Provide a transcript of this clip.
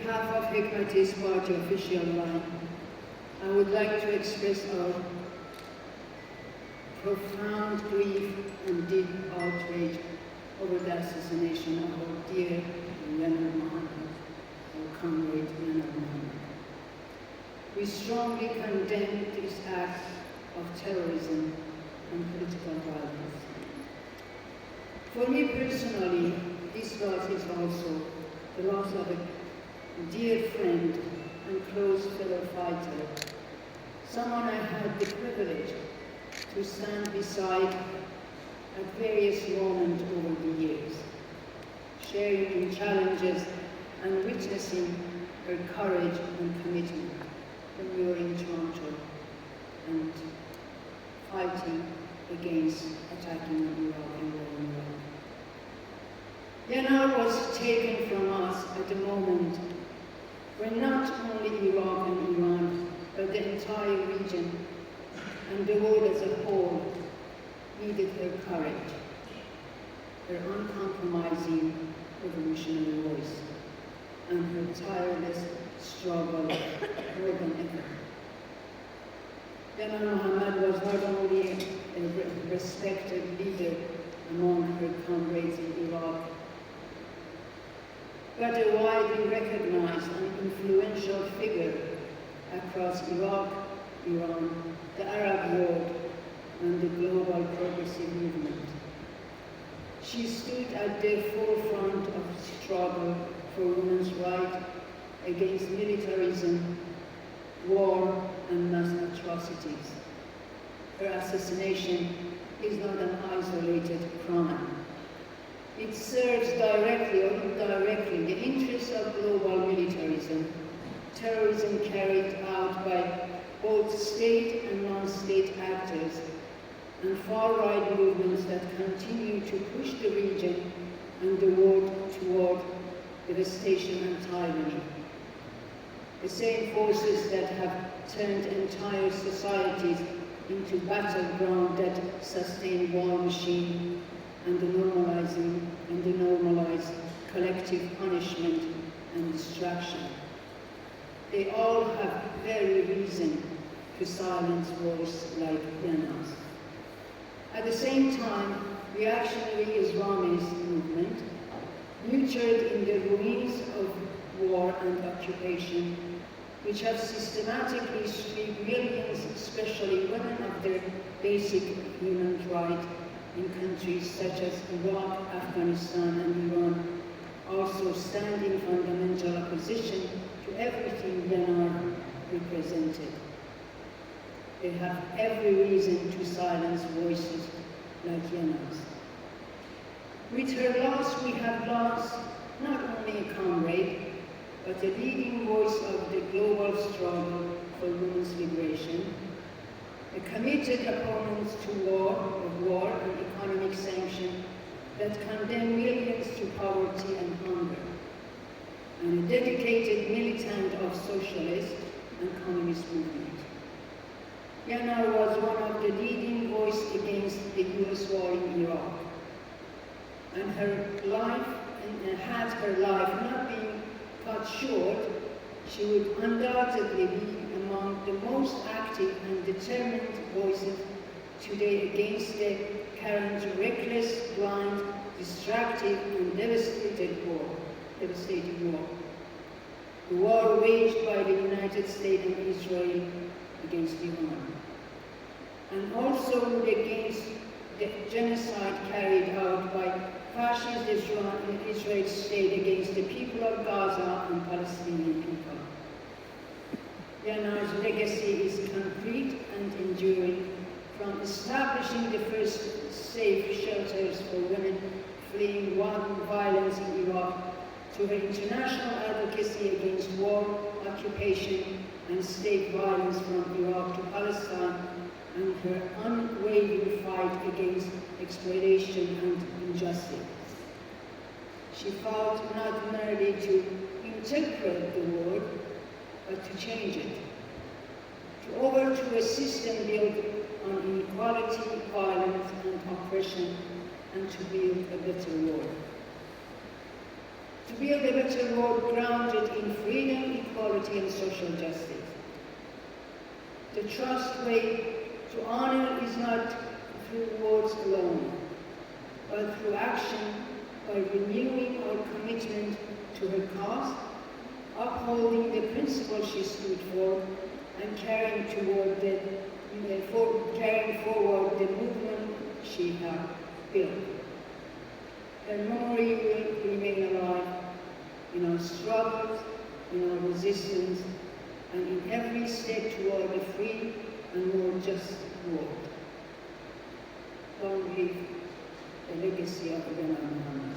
behalf of Hikmatist-Official line, I would like to express our profound grief and deep outrage over the assassination of our dear Yanar, our comrade Yanar. We strongly condemn this act of terrorism and political violence. For me personally, this loss is also the loss of a dear friend and close fellow fighter, someone I had the privilege to stand beside at various moments over the years, sharing in challenges and witnessing her courage and commitment when we were in Toronto and fighting against attacking Iraq and war in Iraq. Yanar was taken from us at a moment when not only Iraq and Iran, but the entire region and the world as a whole needed her courage, her uncompromising revolutionary voice, and her tireless struggle more than ever. Yanar Mohammed was not only a respected leader among her comrades in Iraq, but a widely recognized and influential figure across Iraq, Iran, the Arab world, and the global progressive movement. She stood at the forefront of the struggle for women's rights against militarism, war, and mass atrocities. Her assassination is not an isolated crime. It serves directly or indirectly the interests of global militarism, terrorism carried out by both state and non-state actors, and far-right movements that continue to push the region and the world toward devastation and tyranny. The same forces that have turned entire societies into battleground that sustain war machine and the normalized collective punishment and destruction. They all have very reason to silence voices like Yanar's. At the same time, reactionary Islamist movement, nurtured in the ruins of war and occupation, which have systematically stripped millions, especially women, of their basic human rights in countries such as Iraq, Afghanistan, and Iran, also stand in fundamental opposition to everything Yanar represented. They have every reason to silence voices like Yanar's. With her loss, we have lost not only a comrade, but a leading voice of the global struggle for women's liberation, a committed opponent to war and economic sanction that condemn millions to poverty and hunger, and a dedicated militant of socialist and communist movement. Yanar was one of the leading voices against the US war in Iraq, and had her life not been cut short, she would undoubtedly be among the most active and determined voices today against the current reckless, blind, destructive, and devastating war. The war waged by the United States and Israel against Iran, and also against the genocide carried out by fascist Israel state against the people of Gaza and Palestinian people. Yanar's legacy is concrete and enduring, from establishing the first safe shelters for women fleeing violence in Iraq, to her international advocacy against war, occupation, and state violence from Iraq to Palestine, and her unwavering fight against exploitation and injustice. She fought not merely to interpret the world, but to change it, to overthrow a system built on inequality, violence, and oppression, and to build a better world. To build a better world grounded in freedom, equality and social justice. The trust way to honor is not through words alone, but through action by renewing our commitment to her cause, upholding the principles she stood for, and carrying forward the movement she had built. Her memory will remain alive in our struggles, in our resistance, and in every step toward a free and more just world. Long live the legacy of Yanar.